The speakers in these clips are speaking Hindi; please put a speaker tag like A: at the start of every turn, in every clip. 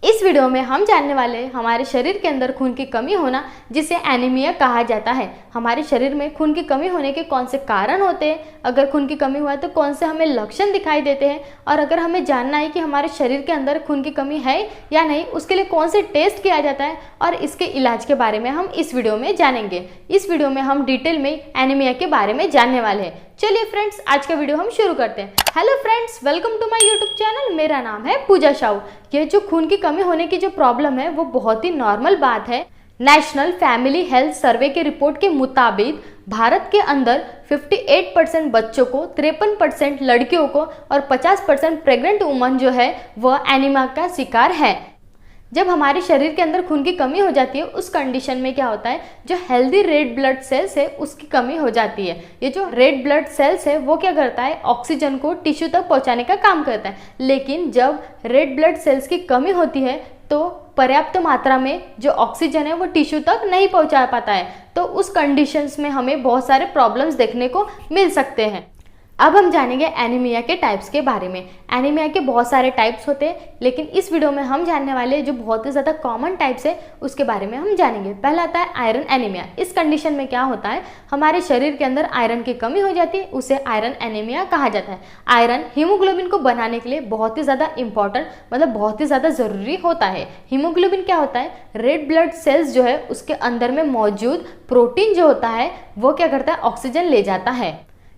A: इस वीडियो में हम जानने वाले हैं हमारे शरीर के अंदर खून की कमी होना, जिसे एनीमिया कहा जाता है। हमारे शरीर में खून की कमी होने के कौन से कारण होते हैं, अगर खून की कमी हुआ है तो कौन से हमें लक्षण दिखाई देते हैं, और अगर हमें जानना है कि हमारे शरीर के अंदर खून की कमी है या नहीं, उसके लिए कौन से टेस्ट किया जाता है और इसके इलाज के बारे में हम इस वीडियो में जानेंगे। इस वीडियो में हम डिटेल में एनीमिया के बारे में जानने वाले हैं। चलिए फ्रेंड्स, आज का वीडियो हम शुरू करते हैं। Hello friends, welcome to my YouTube channel. मेरा नाम है पूजा साहू। ये जो खून की कमी होने की जो प्रॉब्लम है वो बहुत ही नॉर्मल बात है। नेशनल फैमिली हेल्थ सर्वे की रिपोर्ट के मुताबिक भारत के अंदर 58% बच्चों को, 53% लड़कियों को और 50% प्रेग्नेंट वुमन जो है वह एनीमिया का शिकार है। जब हमारे शरीर के अंदर खून की कमी हो जाती है, उस कंडीशन में क्या होता है, जो हेल्दी रेड ब्लड सेल्स है उसकी कमी हो जाती है। ये जो रेड ब्लड सेल्स है वो क्या करता है, ऑक्सीजन को टिश्यू तक पहुंचाने का काम करता है। लेकिन जब रेड ब्लड सेल्स की कमी होती है तो पर्याप्त मात्रा में जो ऑक्सीजन है वो टिश्यू तक नहीं पहुंचा पाता है। तो उस कंडीशंस में हमें बहुत सारे प्रॉब्लम्स देखने को मिल सकते हैं। अब हम जानेंगे एनीमिया के टाइप्स के बारे में। एनीमिया के बहुत सारे टाइप्स होते हैं, लेकिन इस वीडियो में हम जानने वाले जो बहुत ही ज़्यादा कॉमन टाइप्स है उसके बारे में हम जानेंगे। पहला आता है आयरन एनीमिया। इस कंडीशन में क्या होता है, हमारे शरीर के अंदर आयरन की कमी हो जाती है, उसे आयरन एनीमिया कहा जाता है। आयरन हीमोग्लोबिन को बनाने के लिए बहुत ही ज़्यादा इंपॉर्टेंट, मतलब बहुत ही ज़्यादा ज़रूरी होता है। हीमोग्लोबिन क्या होता है, रेड ब्लड सेल्स जो है उसके अंदर में मौजूद प्रोटीन जो होता है वो क्या करता है, ऑक्सीजन ले जाता है।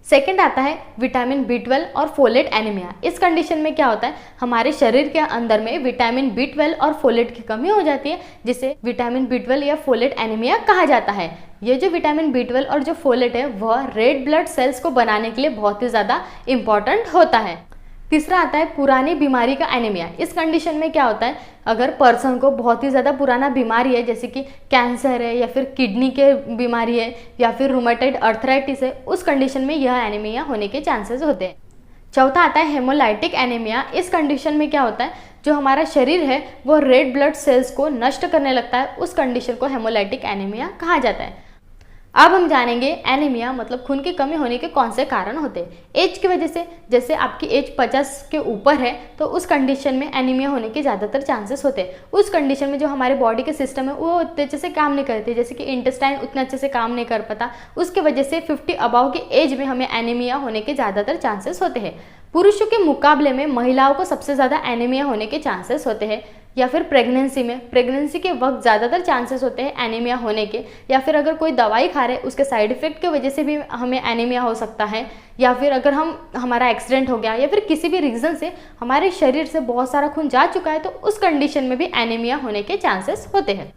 A: सेकेंड आता है विटामिन B12 और फोलेट एनीमिया। इस कंडीशन में क्या होता है, हमारे शरीर के अंदर में विटामिन B12 और फोलेट की कमी हो जाती है, जिसे विटामिन B12 या फोलेट एनीमिया कहा जाता है। ये जो विटामिन B12 और जो फोलेट है वह रेड ब्लड सेल्स को बनाने के लिए बहुत ही ज़्यादा इंपॉर्टेंट होता है। तीसरा आता है पुरानी बीमारी का एनीमिया। इस कंडीशन में क्या होता है, अगर पर्सन को बहुत ही ज़्यादा पुराना बीमारी है, जैसे कि कैंसर है या फिर किडनी के बीमारी है या फिर रूमेटॉइड अर्थराइटिस है, उस कंडीशन में यह एनीमिया होने के चांसेस होते हैं। चौथा आता है हेमोलाइटिक एनीमिया। इस कंडीशन में क्या होता है, जो हमारा शरीर है वो रेड ब्लड सेल्स को नष्ट करने लगता है, उस कंडीशन को हेमोलाइटिक एनीमिया कहा जाता है। अब हम जानेंगे एनीमिया मतलब खून की कमी होने के कौन से कारण होते हैं। एज की वजह से, जैसे आपकी एज 50 के ऊपर है तो उस कंडीशन में एनीमिया होने के ज़्यादातर चांसेस होते हैं। उस कंडीशन में जो हमारे बॉडी के सिस्टम है वो उतने अच्छे से काम नहीं करते, जैसे कि इंटेस्टाइन उतना अच्छे से काम नहीं कर पाता, उसके वजह से 50 अबाव की एज में हमें एनीमिया होने के ज़्यादातर चांसेस होते हैं। पुरुषों के मुकाबले में महिलाओं को सबसे ज़्यादा एनीमिया होने के चांसेस होते हैं, या फिर प्रेगनेंसी के वक्त ज़्यादातर चांसेस होते हैं एनीमिया होने के, या फिर अगर कोई दवाई खा रहे हैं उसके साइड इफेक्ट की वजह से भी हमें एनीमिया हो सकता है, या फिर अगर हमारा एक्सीडेंट हो गया या फिर किसी भी रीज़न से हमारे शरीर से बहुत सारा खून जा चुका है तो उस कंडीशन में भी एनीमिया होने के चांसेस होते हैं।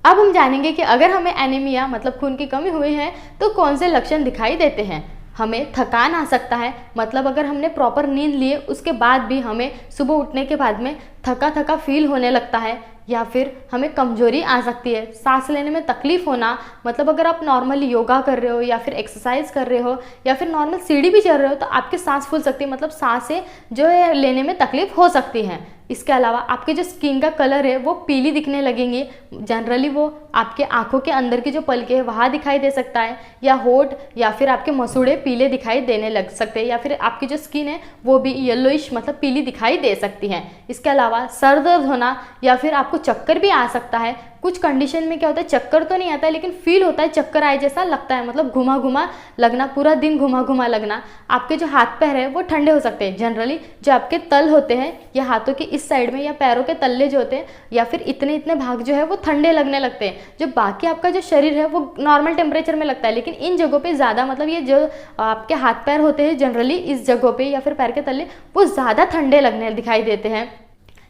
A: अब हम जानेंगे कि अगर हमें एनीमिया मतलब खून की कमी हुई है तो कौन से लक्षण दिखाई देते हैं। हमें थकान आ सकता है, मतलब अगर हमने प्रॉपर नींद लिए उसके बाद भी हमें सुबह उठने के बाद में थका थका फील होने लगता है, या फिर हमें कमजोरी आ सकती है, सांस लेने में तकलीफ होना, मतलब अगर आप नॉर्मली योगा कर रहे हो या फिर एक्सरसाइज कर रहे हो या फिर नॉर्मल सीढ़ी भी चल रहे हो तो आपकी सांस फूल सकती है, मतलब सांसें जो है लेने में तकलीफ हो सकती है। इसके अलावा आपके जो स्किन का कलर है वो पीली दिखने लगेंगी, जनरली वो आपके आंखों के अंदर की जो पलके है वहाँ दिखाई दे सकता है, या होठ या फिर आपके मसूड़े पीले दिखाई देने लग सकते हैं, या फिर आपकी जो स्किन है वो भी येलोइश मतलब पीली दिखाई दे सकती है। इसके अलावा सर दर्द होना या फिर आपको चक्कर भी आ सकता है। कुछ कंडीशन में क्या होता है, चक्कर तो नहीं आता है लेकिन फील होता है चक्कर आए जैसा लगता है, मतलब घुमा घुमा लगना, पूरा दिन घुमा घुमा लगना। आपके जो हाथ पैर है वो ठंडे हो सकते हैं, जनरली जो आपके तल होते हैं या हाथों के इस साइड में या पैरों के तल्ले जो होते हैं या फिर इतने भाग जो है वो ठंडे लगने लगते हैं। जो बाकी आपका जो शरीर है वो नॉर्मल टेम्परेचर में लगता है, लेकिन इन जगहों पे ज़्यादा, मतलब ये जो आपके हाथ पैर होते हैं जनरली इस जगहों पे या फिर पैर के तल्ले वो ज़्यादा ठंडे लगने दिखाई देते हैं।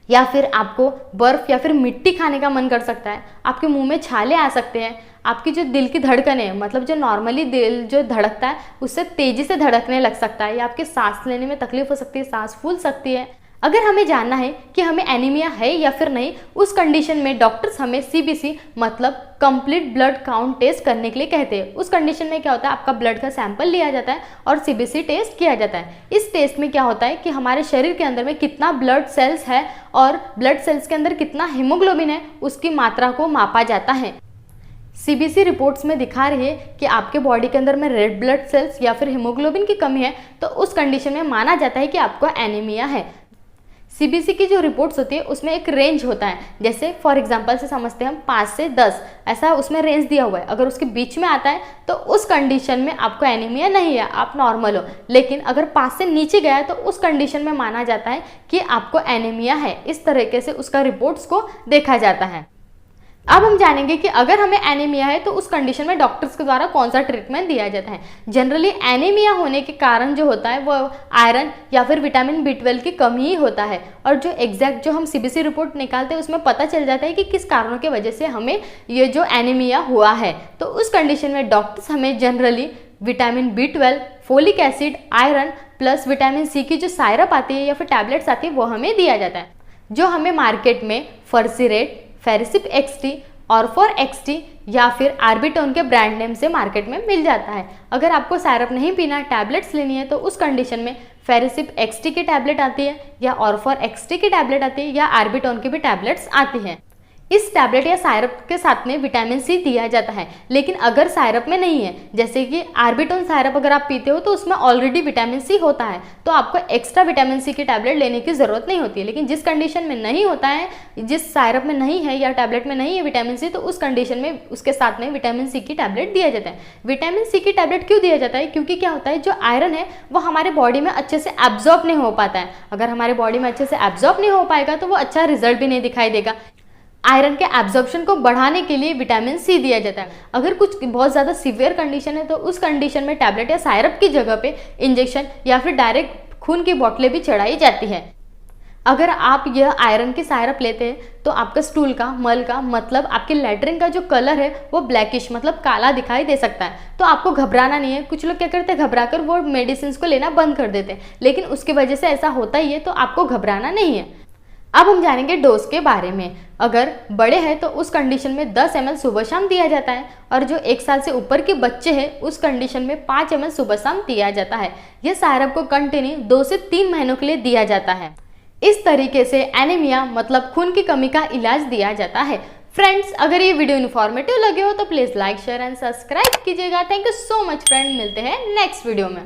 A: या फिर आपको बर्फ़ या फिर मिट्टी खाने का मन कर सकता है, आपके मुंह में छाले आ सकते हैं, आपकी जो दिल की धड़कन है, मतलब जो नॉर्मली दिल जो धड़कता है उससे तेज़ी से धड़कने लग सकता है, या आपके सांस लेने में तकलीफ हो सकती है, सांस फूल सकती है। अगर हमें जानना है कि हमें एनीमिया है या फिर नहीं, उस कंडीशन में डॉक्टर्स हमें CBC मतलब कंप्लीट ब्लड काउंट टेस्ट करने के लिए कहते हैं। उस कंडीशन में क्या होता है, आपका ब्लड का सैंपल लिया जाता है और CBC टेस्ट किया जाता है। इस टेस्ट में क्या होता है कि हमारे शरीर के अंदर में कितना ब्लड सेल्स है और ब्लड सेल्स के अंदर कितना हीमोग्लोबिन है उसकी मात्रा को मापा जाता है। CBC रिपोर्ट्स में दिखा रही है कि आपके बॉडी के अंदर में रेड ब्लड सेल्स या फिर हीमोग्लोबिन की कमी है तो उस कंडीशन में माना जाता है कि आपको एनीमिया है। सीबीसी की जो रिपोर्ट्स होती है उसमें एक रेंज होता है, जैसे फॉर एग्जांपल से समझते हैं हम 5 से 10, ऐसा उसमें रेंज दिया हुआ है। अगर उसके बीच में आता है तो उस कंडीशन में आपको एनीमिया नहीं है, आप नॉर्मल हो। लेकिन अगर 5 से नीचे गया है तो उस कंडीशन में माना जाता है कि आपको एनीमिया है। इस तरीके से उसका रिपोर्ट्स को देखा जाता है। अब हम जानेंगे कि अगर हमें एनीमिया है तो उस कंडीशन में डॉक्टर्स के द्वारा कौन सा ट्रीटमेंट दिया जाता है। जनरली एनीमिया होने के कारण जो होता है वो आयरन या फिर विटामिन B12 की कमी ही होता है। और जो एग्जैक्ट जो हम सीबीसी रिपोर्ट निकालते हैं उसमें पता चल जाता है कि किस कारणों की वजह से हमें ये जो एनीमिया हुआ है। तो उस कंडीशन में डॉक्टर्स हमें generally vitamin B12, folic acid, iron plus vitamin C की जो सायरप आती है या फिर टैबलेट्स आती है वो हमें दिया जाता है, जो हमें मार्केट में फर्सीरेट, फेरिसिप XT, ऑर्फोर XT या फिर आर्बिटोन के ब्रांड नेम से मार्केट में मिल जाता है। अगर आपको सायरप नहीं पीना, टैबलेट्स लेनी है तो उस कंडीशन में फेरिसिप XT की टैबलेट आती है या ऑर्फोर XT की टैबलेट आती है या आर्बिटोन की भी टैबलेट्स आती हैं। इस टैबलेट या सायरप के साथ में विटामिन C दिया जाता है। लेकिन अगर सायरप में नहीं है, जैसे कि आर्बिटोन सायरप अगर आप पीते हो तो उसमें ऑलरेडी विटामिन C होता है, तो आपको एक्स्ट्रा विटामिन C की टैबलेट लेने की ज़रूरत नहीं होती है। लेकिन जिस कंडीशन में नहीं होता है, जिस सायरप में नहीं है या टैबलेट में नहीं है विटामिन C, तो उस कंडीशन में उसके साथ में विटामिन C की टैबलेट दिया जाता है। विटामिन C की टैबलेट क्यों दिया जाता है? क्योंकि क्या होता है, जो आयरन है वो हमारे बॉडी में अच्छे से एब्जॉर्ब नहीं हो पाता है। अगर हमारे बॉडी में अच्छे से एब्जॉर्ब नहीं हो पाएगा तो वो अच्छा रिजल्ट भी नहीं दिखाई देगा। आयरन के एब्जॉर्प्शन को बढ़ाने के लिए विटामिन C दिया जाता है। अगर कुछ बहुत ज़्यादा सीवियर कंडीशन है तो उस कंडीशन में टैबलेट या सायरप की जगह पे इंजेक्शन या फिर डायरेक्ट खून की बोतलें भी चढ़ाई जाती है। अगर आप यह आयरन की सायरप लेते हैं तो आपका स्टूल का, मल का, मतलब आपके लैट्रिन का जो कलर है वो ब्लैकिश मतलब काला दिखाई दे सकता है। तो आपको घबराना नहीं है। कुछ लोग क्या करते हैं, घबरा कर वो मेडिसिन को लेना बंद कर देते हैं, लेकिन उसकी वजह से ऐसा होता ही है, तो आपको घबराना नहीं है। अब हम जानेंगे डोज के बारे में। अगर बड़े हैं तो उस कंडीशन में 10 ml सुबह शाम दिया जाता है, और जो 1 साल से ऊपर के बच्चे हैं उस कंडीशन में 5 ml सुबह शाम दिया जाता है। यह सायरप को कंटिन्यू 2 से 3 महीनों के लिए दिया जाता है। इस तरीके से एनीमिया मतलब खून की कमी का इलाज दिया जाता है। फ्रेंड्स, अगर ये वीडियो इन्फॉर्मेटिव लगे हो तो please like, share and subscribe कीजिएगा। Thank you so much friend, मिलते हैं नेक्स्ट वीडियो में।